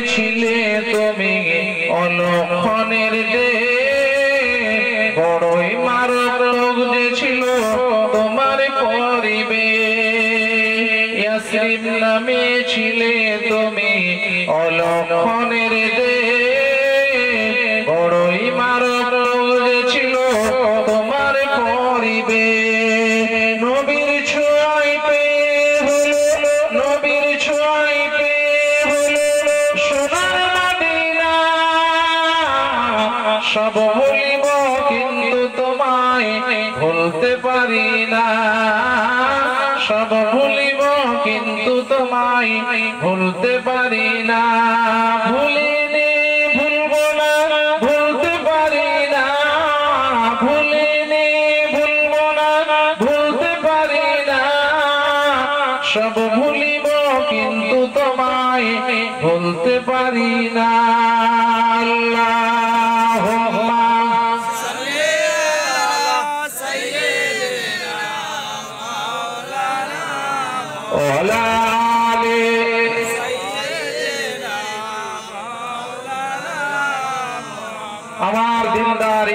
ছিলে তুমি অলক্ষণের দে বড়ই মারক লোক যে ছিল তোমার করিবে ইয়াসরিব নামে ছিলে তুমি অলক্ষণের দে বড়ই মারক লোক যে ছিল তোমার করিবে নবীর ছোঁয়ায় পেয়ে হলো নবীর ছোঁয়ায় সব ভুলিব কিন্তু তোমায় ভুলতে পারি না সব ভুলিব কিন্তু তোমায় ভুলতে পারি না ভুলিনি ভুলবো না ভুলতে পারি না ভুলিনি ভুলবো না ভুলতে পারি না সব ভুলিব কিন্তু তোমায় ভুলতে পারি না আল্লাহ আমার দিনদার